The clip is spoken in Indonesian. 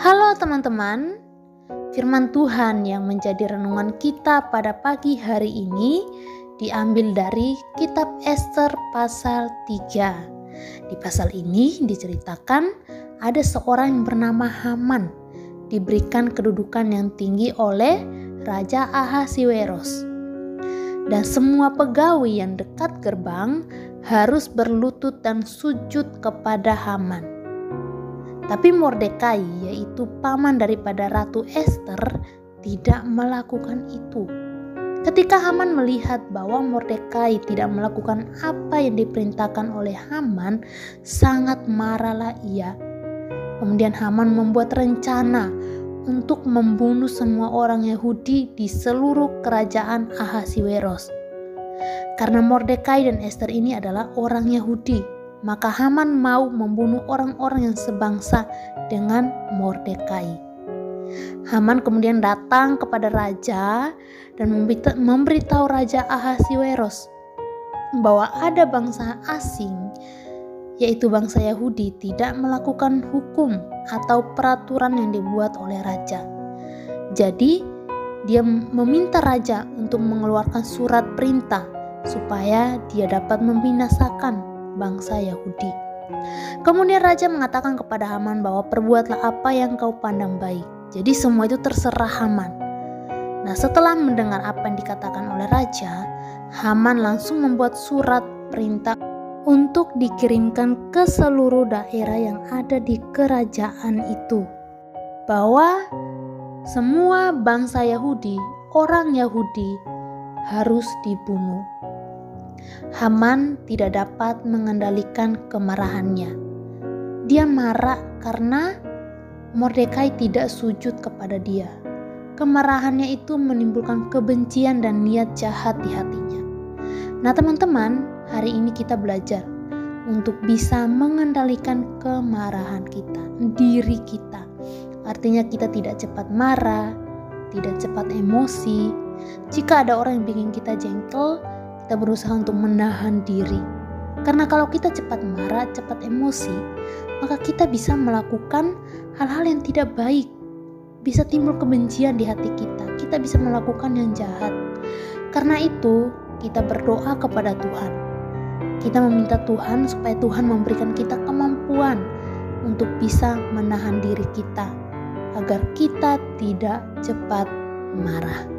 Halo teman-teman, firman Tuhan yang menjadi renungan kita pada pagi hari ini diambil dari kitab Ester pasal 3. Di pasal ini diceritakan ada seorang yang bernama Haman, diberikan kedudukan yang tinggi oleh Raja Ahasiweros. Dan semua pegawai yang dekat gerbang harus berlutut dan sujud kepada Haman. Tapi Mordekai, yaitu paman daripada Ratu Ester, tidak melakukan itu. Ketika Haman melihat bahwa Mordekai tidak melakukan apa yang diperintahkan oleh Haman, sangat marahlah ia. Kemudian Haman membuat rencana untuk membunuh semua orang Yahudi di seluruh kerajaan Ahasiweros. Karena Mordekai dan Ester ini adalah orang Yahudi, maka Haman mau membunuh orang-orang yang sebangsa dengan Mordekai. Haman kemudian datang kepada raja dan memberitahu Raja Ahasiweros bahwa ada bangsa asing, yaitu bangsa Yahudi, tidak melakukan hukum atau peraturan yang dibuat oleh raja. Jadi dia meminta raja untuk mengeluarkan surat perintah supaya dia dapat membinasakan bangsa Yahudi. Kemudian raja mengatakan kepada Haman bahwa perbuatlah apa yang kau pandang baik. Jadi semua itu terserah Haman. Nah, setelah mendengar apa yang dikatakan oleh raja, Haman langsung membuat surat perintah untuk dikirimkan ke seluruh daerah yang ada di kerajaan itu, bahwa semua bangsa Yahudi, orang Yahudi harus dibunuh. Haman tidak dapat mengendalikan kemarahannya. Dia marah karena Mordekai tidak sujud kepada dia. Kemarahannya itu menimbulkan kebencian dan niat jahat di hatinya. Nah teman-teman, hari ini kita belajar untuk bisa mengendalikan kemarahan kita, diri kita. Artinya kita tidak cepat marah, tidak cepat emosi. Jika ada orang yang bikin kita jengkel, kita berusaha untuk menahan diri. Karena kalau kita cepat marah, cepat emosi, maka kita bisa melakukan hal-hal yang tidak baik. Bisa timbul kebencian di hati kita. Kita bisa melakukan yang jahat. Karena itu, kita berdoa kepada Tuhan. Kita meminta Tuhan supaya Tuhan memberikan kita kemampuan untuk bisa menahan diri kita agar kita tidak cepat marah.